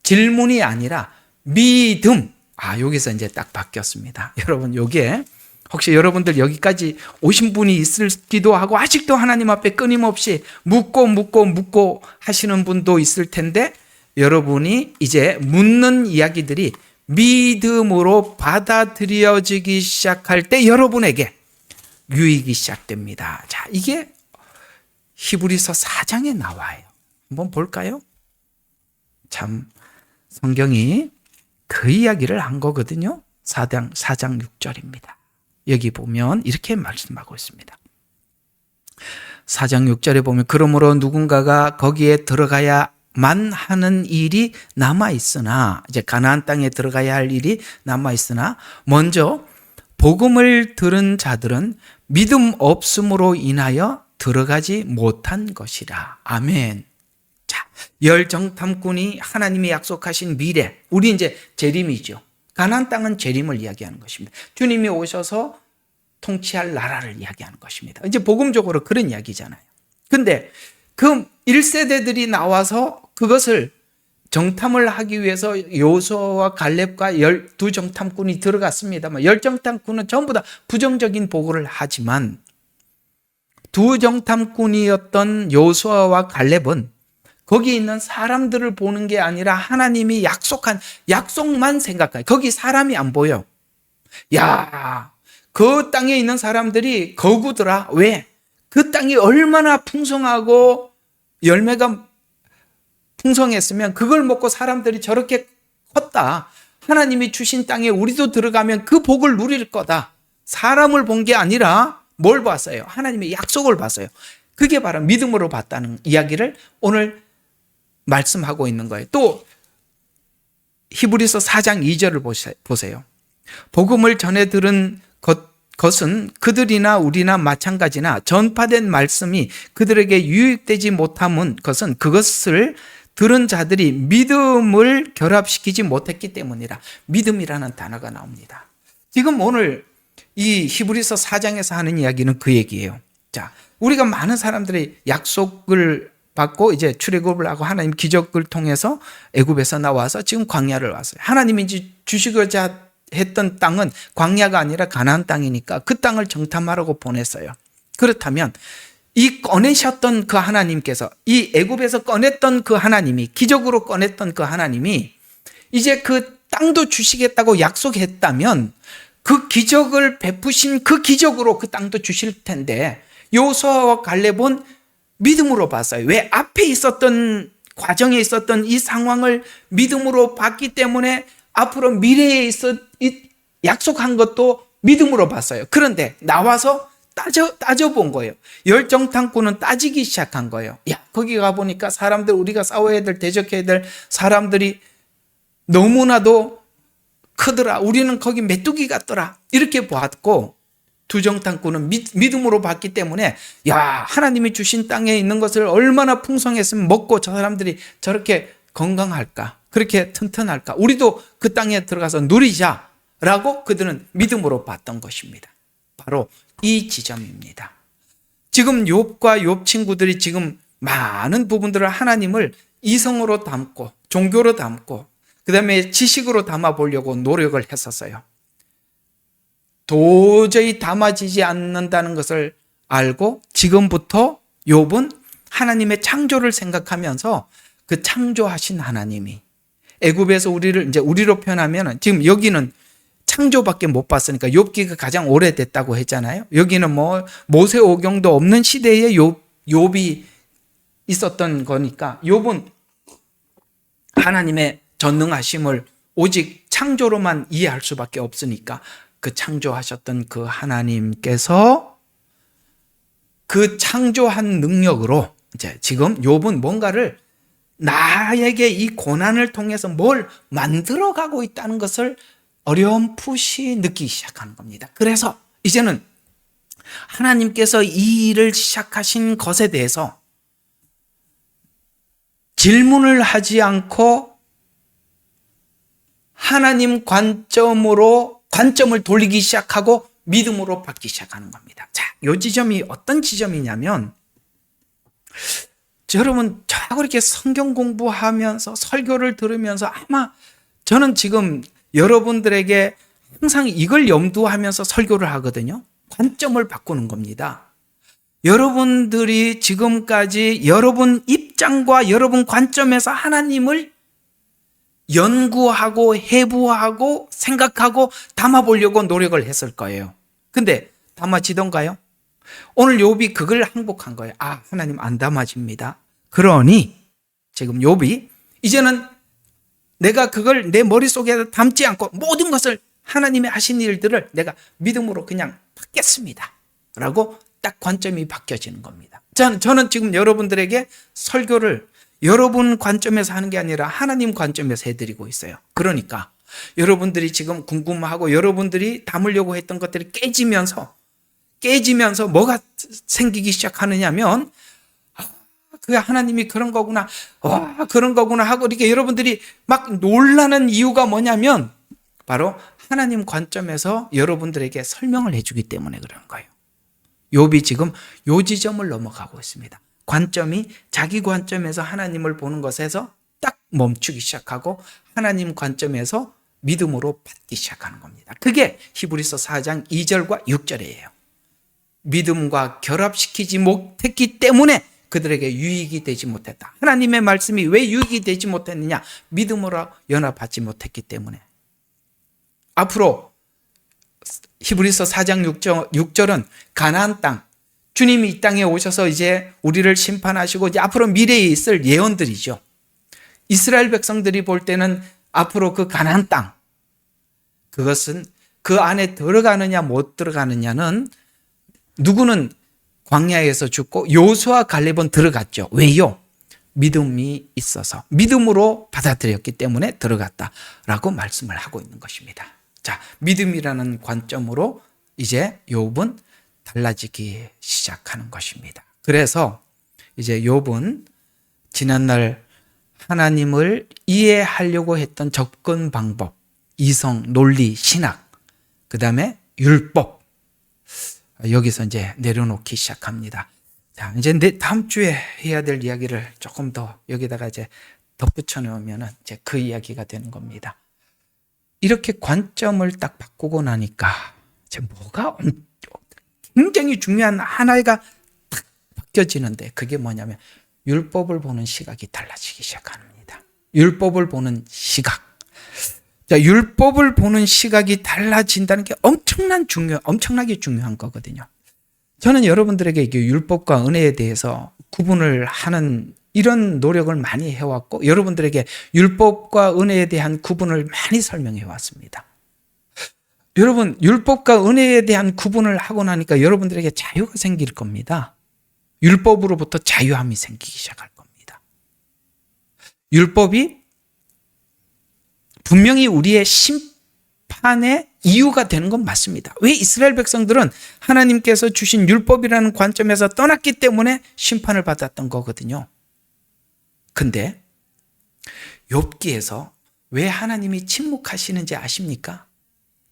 질문이 아니라 믿음. 여기서 이제 딱 바뀌었습니다. 여러분, 요게 혹시 여러분들 여기까지 오신 분이 있을기도 하고 아직도 하나님 앞에 끊임없이 묻고 하시는 분도 있을 텐데 여러분이 이제 묻는 이야기들이 믿음으로 받아들여지기 시작할 때 여러분에게 유익이 시작됩니다. 자, 이게 히브리서 4장에 나와요. 한번 볼까요? 참 성경이 그 이야기를 한 거거든요. 4장 6절입니다. 여기 보면 이렇게 말씀하고 있습니다. 4장 6절에 보면 그러므로 누군가가 거기에 들어가야만 하는 일이 남아있으나 이제 가나안 땅에 들어가야 할 일이 남아있으나 먼저 복음을 들은 자들은 믿음 없음으로 인하여 들어가지 못한 것이라. 아멘. 자, 열정탐꾼이 하나님이 약속하신 미래, 우리 이제 재림이죠. 가나안 땅은 재림을 이야기하는 것입니다. 주님이 오셔서 통치할 나라를 이야기하는 것입니다. 이제 복음적으로 그런 이야기잖아요. 근데 그 1세대들이 나와서 그것을 정탐을 하기 위해서 여호수아와 갈렙과 12정탐꾼이 들어갔습니다만 10정탐꾼은 전부 다 부정적인 보고를 하지만 두 정탐꾼이었던 여호수아와 갈렙은 거기 있는 사람들을 보는 게 아니라 하나님이 약속한 약속만 생각해요. 거기 사람이 안 보여. 야, 그 땅에 있는 사람들이 거구더라. 왜? 그 땅이 얼마나 풍성하고 열매가 풍성했으면 그걸 먹고 사람들이 저렇게 컸다. 하나님이 주신 땅에 우리도 들어가면 그 복을 누릴 거다. 사람을 본 게 아니라 뭘 봤어요? 하나님의 약속을 봤어요. 그게 바로 믿음으로 봤다는 이야기를 오늘 말씀하고 있는 거예요. 또 히브리서 4장 2절을 보세요. 복음을 전해 들은 것은 그들이나 우리나 마찬가지나 전파된 말씀이 그들에게 유익되지 못함은 것은 그것을 들은 자들이 믿음을 결합시키지 못했기 때문이라. 믿음이라는 단어가 나옵니다. 지금 오늘 이 히브리서 4장에서 하는 이야기는 그 얘기예요. 자, 우리가 많은 사람들이 약속을 받고 이제 출애굽을 하고 하나님 기적을 통해서 애굽에서 나와서 지금 광야를 왔어요. 하나님이 주시고자 했던 땅은 광야가 아니라 가나안 땅이니까 그 땅을 정탐하라고 보냈어요. 그렇다면 이 꺼내셨던 그 하나님께서, 이 애굽에서 꺼냈던 그 하나님이, 기적으로 꺼냈던 그 하나님이 이제 그 땅도 주시겠다고 약속했다면 그 기적을 베푸신 그 기적으로 그 땅도 주실 텐데 여호수아와 갈렙은 믿음으로 봤어요. 왜? 앞에 있었던 과정에 있었던 이 상황을 믿음으로 봤기 때문에 앞으로 미래에 약속한 것도 믿음으로 봤어요. 그런데 나와서 따져본 거예요. 열정탐구는 따지기 시작한 거예요. 야, 거기 가보니까 사람들, 우리가 싸워야 될, 대적해야 될 사람들이 너무나도 크더라. 우리는 거기 메뚜기 같더라. 이렇게 보았고, 두정탐구는 믿음으로 봤기 때문에 야, 하나님이 주신 땅에 있는 것을 얼마나 풍성했으면 먹고 저 사람들이 저렇게 건강할까, 그렇게 튼튼할까, 우리도 그 땅에 들어가서 누리자라고 그들은 믿음으로 봤던 것입니다. 바로 이 지점입니다. 지금 욥과 욥 친구들이 지금 많은 부분들을 하나님을 이성으로 담고 종교로 담고 그 다음에 지식으로 담아보려고 노력을 했었어요. 도저히 담아지지 않는다는 것을 알고 지금부터 욥은 하나님의 창조를 생각하면서 그 창조하신 하나님이 애굽에서 우리를 이제 우리로 표현하면 지금 여기는 창조밖에 못 봤으니까 욥기가 가장 오래됐다고 했잖아요. 여기는 뭐 모세오경도 없는 시대에 욥이 있었던 거니까 욥은 하나님의 전능하심을 오직 창조로만 이해할 수밖에 없으니까 그 창조하셨던 그 하나님께서 그 창조한 능력으로 이제 지금 욥은 뭔가를 나에게 이 고난을 통해서 뭘 만들어가고 있다는 것을 어렴풋이 느끼기 시작하는 겁니다. 그래서 이제는 하나님께서 이 일을 시작하신 것에 대해서 질문을 하지 않고 하나님 관점을 돌리기 시작하고 믿음으로 받기 시작하는 겁니다. 자, 이 지점이 어떤 지점이냐면 여러분 저하고 이렇게 성경 공부하면서 설교를 들으면서 아마 저는 지금 여러분들에게 항상 이걸 염두하면서 설교를 하거든요. 관점을 바꾸는 겁니다. 여러분들이 지금까지 여러분 입장과 여러분 관점에서 하나님을 연구하고 해부하고 생각하고 담아보려고 노력을 했을 거예요. 근데 담아지던가요? 오늘 욥이 그걸 항복한 거예요. 아, 하나님 안 담아집니다. 그러니 지금 욥이 이제는 내가 그걸 내 머릿속에 담지 않고 모든 것을 하나님의 하신 일들을 내가 믿음으로 그냥 받겠습니다 라고 딱 관점이 바뀌어지는 겁니다. 저는 지금 여러분들에게 설교를 여러분 관점에서 하는 게 아니라 하나님 관점에서 해드리고 있어요. 그러니까 여러분들이 지금 궁금하고 여러분들이 담으려고 했던 것들이 깨지면서 뭐가 생기기 시작하느냐면 그 하나님이 그런 거구나, 와, 그런 거구나 하고 이렇게 여러분들이 막 놀라는 이유가 뭐냐면 바로 하나님 관점에서 여러분들에게 설명을 해주기 때문에 그런 거예요. 욥이 지금 요 지점을 넘어가고 있습니다. 관점이 자기 관점에서 하나님을 보는 것에서 딱 멈추기 시작하고 하나님 관점에서 믿음으로 받기 시작하는 겁니다. 그게 히브리서 4장 2절과 6절이에요. 믿음과 결합시키지 못했기 때문에 그들에게 유익이 되지 못했다. 하나님의 말씀이 왜 유익이 되지 못했느냐? 믿음으로 연합하지 못했기 때문에. 앞으로 히브리서 4장 6절은 가나안 땅, 주님이 이 땅에 오셔서 이제 우리를 심판하시고 이제 앞으로 미래에 있을 예언들이죠. 이스라엘 백성들이 볼 때는 앞으로 그 가나안 땅, 그것은 그 안에 들어가느냐 못 들어가느냐는 누구는 광야에서 죽고 여호수아 갈렙은 들어갔죠. 왜요? 믿음이 있어서 믿음으로 받아들였기 때문에 들어갔다라고 말씀을 하고 있는 것입니다. 자, 믿음이라는 관점으로 이제 욥은 달라지기 시작하는 것입니다. 그래서 이제 욥은 지난날 하나님을 이해하려고 했던 접근 방법, 이성, 논리, 신학, 그 다음에 율법, 여기서 이제 내려놓기 시작합니다. 자, 이제 다음 주에 해야 될 이야기를 조금 더 여기다가 이제 덧붙여 놓으면 이제 그 이야기가 되는 겁니다. 이렇게 관점을 딱 바꾸고 나니까 이제 뭐가 굉장히 중요한 하나가 딱 바뀌어지는데, 그게 뭐냐면 율법을 보는 시각이 달라지기 시작합니다. 율법을 보는 시각. 자, 율법을 보는 시각이 달라진다는 게 엄청나게 중요한 거거든요. 저는 여러분들에게 이게 율법과 은혜에 대해서 구분을 하는 이런 노력을 많이 해왔고, 여러분들에게 율법과 은혜에 대한 구분을 많이 설명해 왔습니다. 여러분, 율법과 은혜에 대한 구분을 하고 나니까 여러분들에게 자유가 생길 겁니다. 율법으로부터 자유함이 생기기 시작할 겁니다. 율법이 분명히 우리의 심판의 이유가 되는 건 맞습니다. 왜? 이스라엘 백성들은 하나님께서 주신 율법이라는 관점에서 떠났기 때문에 심판을 받았던 거거든요. 근데 욥기에서 왜 하나님이 침묵하시는지 아십니까?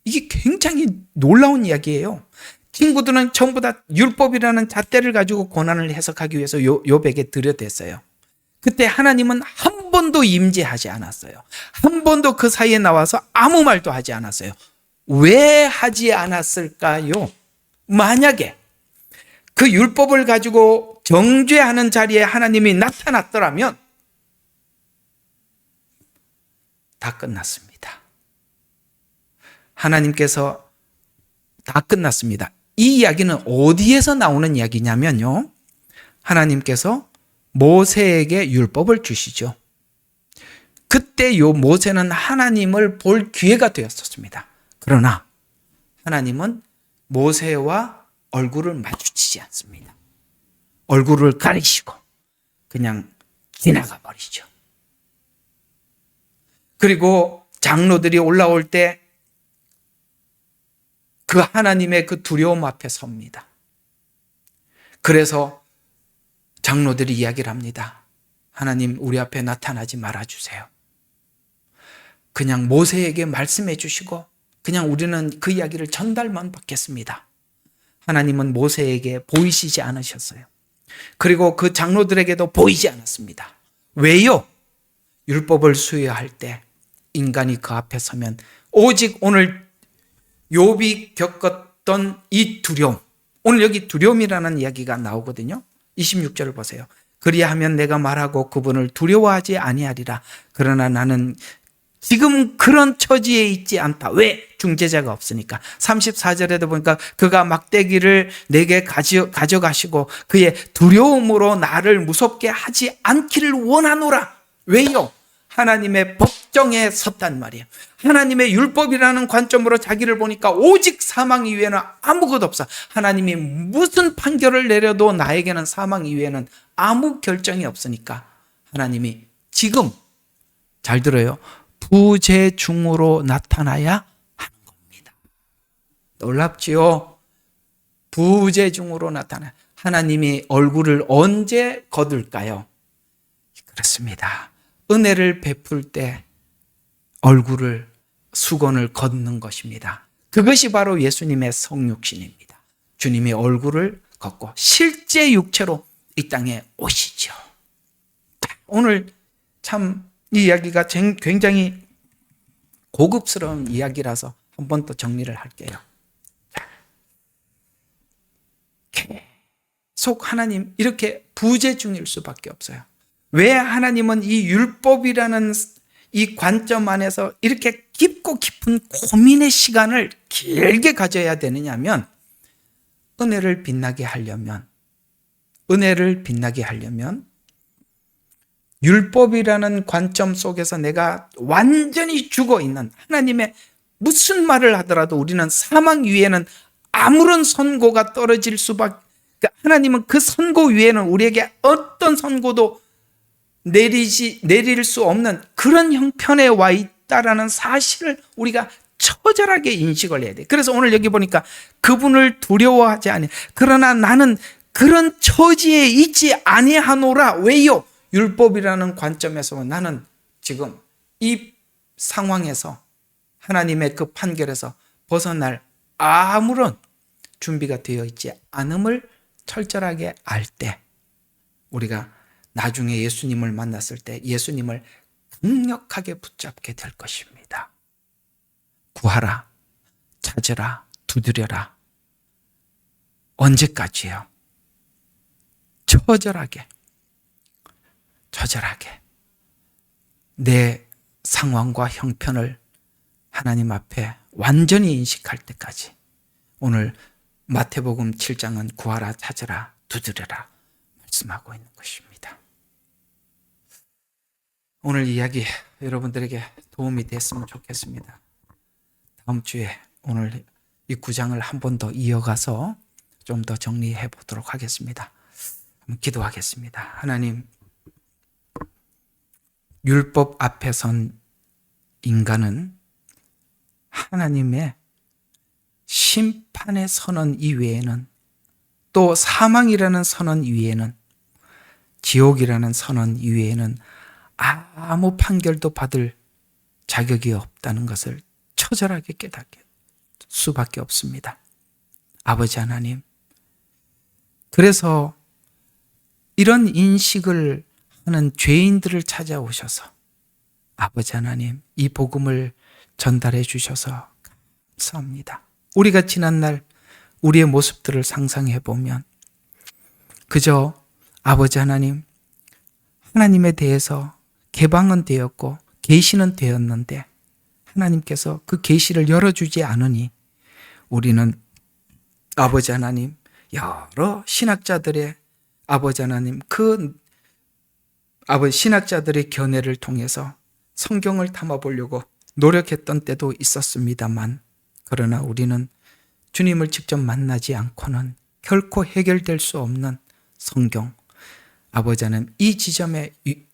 이게 굉장히 놀라운 이야기예요. 친구들은 전부 다 율법이라는 잣대를 가지고 고난을 해석하기 위해서 욥에게 들여댔어요. 그때 하나님은 한 번도 임재하지 않았어요. 한 번도 그 사이에 나와서 아무 말도 하지 않았어요. 왜 하지 않았을까요? 만약에 그 율법을 가지고 정죄하는 자리에 하나님이 나타났더라면 다 끝났습니다. 하나님께서 다 끝났습니다. 이 이야기는 어디에서 나오는 이야기냐면요, 하나님께서 모세에게 율법을 주시죠. 그때 요 모세는 하나님을 볼 기회가 되었었습니다. 그러나 하나님은 모세와 얼굴을 마주치지 않습니다. 얼굴을 가리시고 그냥 지나가 버리죠. 그리고 장로들이 올라올 때 그 하나님의 그 두려움 앞에 섭니다. 그래서 장로들이 이야기를 합니다. 하나님, 우리 앞에 나타나지 말아주세요. 그냥 모세에게 말씀해 주시고 그냥 우리는 그 이야기를 전달만 받겠습니다. 하나님은 모세에게 보이시지 않으셨어요. 그리고 그 장로들에게도 보이지 않았습니다. 왜요? 율법을 수여할 때 인간이 그 앞에 서면 오직 오늘 욥이 겪었던 이 두려움, 오늘 여기 두려움이라는 이야기가 나오거든요. 26절을 보세요. 그리하면 내가 말하고 그분을 두려워하지 아니하리라. 그러나 나는 지금 그런 처지에 있지 않다. 왜? 중재자가 없으니까. 34절에도 보니까 그가 막대기를 내게 가져가시고 그의 두려움으로 나를 무섭게 하지 않기를 원하노라. 왜요? 하나님의 법정에 섰단 말이에요. 하나님의 율법이라는 관점으로 자기를 보니까 오직 사망 이외에는 아무것도 없어. 하나님이 무슨 판결을 내려도 나에게는 사망 이외에는 아무 결정이 없으니까 하나님이 지금, 잘 들어요, 부재중으로 나타나야 하는 겁니다. 놀랍지요? 부재중으로 나타나. 하나님이 얼굴을 언제 거둘까요? 그렇습니다. 은혜를 베풀 때 얼굴을, 수건을 걷는 것입니다. 그것이 바로 예수님의 성육신입니다. 주님이 얼굴을 걷고 실제 육체로 이 땅에 오시죠. 오늘 참 이 이야기가 굉장히 고급스러운 이야기라서 한 번 더 정리를 할게요. 계속 하나님 이렇게 부재중일 수밖에 없어요. 왜 하나님은 이 율법이라는 이 관점 안에서 이렇게 깊고 깊은 고민의 시간을 길게 가져야 되느냐면, 은혜를 빛나게 하려면 율법이라는 관점 속에서 내가 완전히 죽어 있는 하나님의 무슨 말을 하더라도 우리는 사망 위에는 아무런 선고가 떨어질 수밖에, 하나님은 그 선고 위에는 우리에게 어떤 선고도 내릴 수 없는 그런 형편에 와 있다라는 사실을 우리가 처절하게 인식을 해야 돼. 그래서 오늘 여기 보니까 그분을 두려워하지 아니. 그러나 나는 그런 처지에 있지 아니하노라. 왜요? 율법이라는 관점에서 나는 지금 이 상황에서 하나님의 그 판결에서 벗어날 아무런 준비가 되어 있지 않음을 철저하게 알 때, 우리가 나중에 예수님을 만났을 때 예수님을 강력하게 붙잡게 될 것입니다. 구하라, 찾으라, 두드려라. 언제까지요? 처절하게 내 상황과 형편을 하나님 앞에 완전히 인식할 때까지. 오늘 마태복음 7장은 구하라, 찾으라, 두드려라 말씀하고 있는 것입니다. 오늘 이야기 여러분들에게 도움이 됐으면 좋겠습니다. 다음 주에 오늘 이 9장을 한 번 더 이어가서 좀 더 정리해 보도록 하겠습니다. 기도하겠습니다. 하나님, 율법 앞에 선 인간은 하나님의 심판의 선언 이외에는, 또 사망이라는 선언 이외에는, 지옥이라는 선언 이외에는 아무 판결도 받을 자격이 없다는 것을 처절하게 깨닫게 수밖에 없습니다. 아버지 하나님, 그래서 이런 인식을 하는 죄인들을 찾아오셔서 아버지 하나님, 이 복음을 전달해 주셔서 감사합니다. 우리가 지난날 우리의 모습들을 상상해 보면 그저 아버지 하나님, 하나님에 대해서 개방은 되었고 계시는 되었는데 하나님께서 그 계시를 열어주지 않으니 우리는 아버지 하나님, 여러 신학자들의 아버지 하나님, 신학자들의 견해를 통해서 성경을 담아보려고 노력했던 때도 있었습니다만, 그러나 우리는 주님을 직접 만나지 않고는 결코 해결될 수 없는 성경, 아버지 하나님, 이 지점에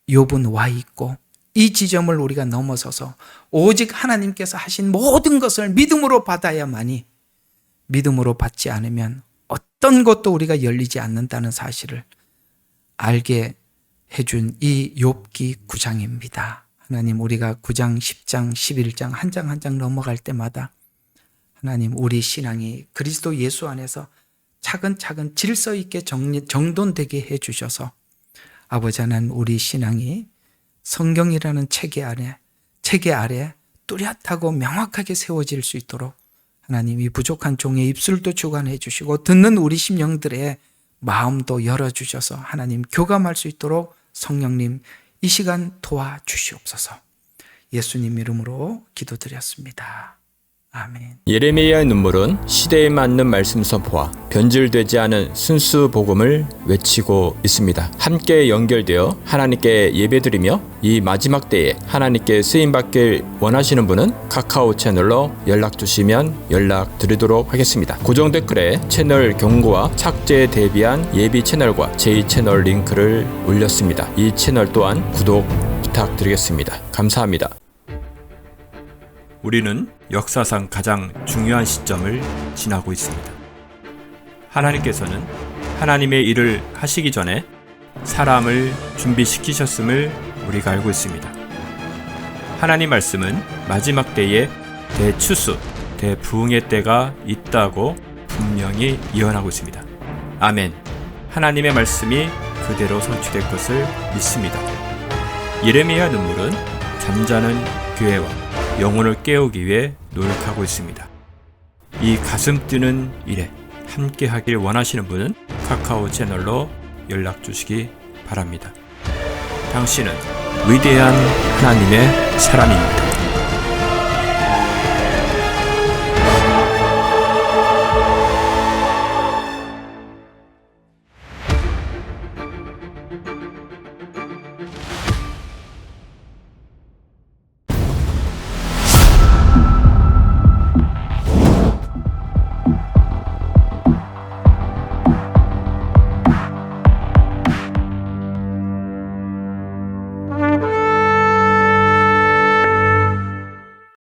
욥은 와 있고 이 지점을 우리가 넘어서서 오직 하나님께서 하신 모든 것을 믿음으로 받아야만이, 믿음으로 받지 않으면 어떤 것도 우리가 열리지 않는다는 사실을 알게 해준 이 욥기 9장입니다. 하나님, 우리가 9장, 10장, 11장 한 장 한 장 넘어갈 때마다 하나님, 우리 신앙이 그리스도 예수 안에서 차근차근 질서 있게 정돈되게 해주셔서 아버지 하나님, 우리 신앙이 성경이라는 체계 아래 뚜렷하고 명확하게 세워질 수 있도록 하나님, 이 부족한 종의 입술도 주관해 주시고 듣는 우리 심령들의 마음도 열어주셔서 하나님, 교감할 수 있도록 성령님 이 시간 도와주시옵소서. 예수님 이름으로 기도드렸습니다. 아멘. 예레미야의 눈물은 시대에 맞는 말씀 선포와 변질되지 않은 순수 복음을 외치고 있습니다. 함께 연결되어 하나님께 예배드리며 이 마지막 때에 하나님께 쓰임받길 원하시는 분은 카카오 채널로 연락 주시면 연락드리도록 하겠습니다. 고정 댓글에 채널 경고와 착제에 대비한 예비 채널과 제2채널 링크를 올렸습니다. 이 채널 또한 구독 부탁드리겠습니다. 감사합니다. 우리는 역사상 가장 중요한 시점을 지나고 있습니다. 하나님께서는 하나님의 일을 하시기 전에 사람을 준비시키셨음을 우리가 알고 있습니다. 하나님 말씀은 마지막 때에 대추수, 대부흥의 때가 있다고 분명히 예언하고 있습니다. 아멘. 하나님의 말씀이 그대로 성취될 것을 믿습니다. 예레미야 눈물은 잠자는 교회와 영혼을 깨우기 위해 노력하고 있습니다. 이 가슴 뛰는 일에 함께 하길 원하시는 분은 카카오 채널로 연락 주시기 바랍니다. 당신은 위대한 하나님의 사람입니다.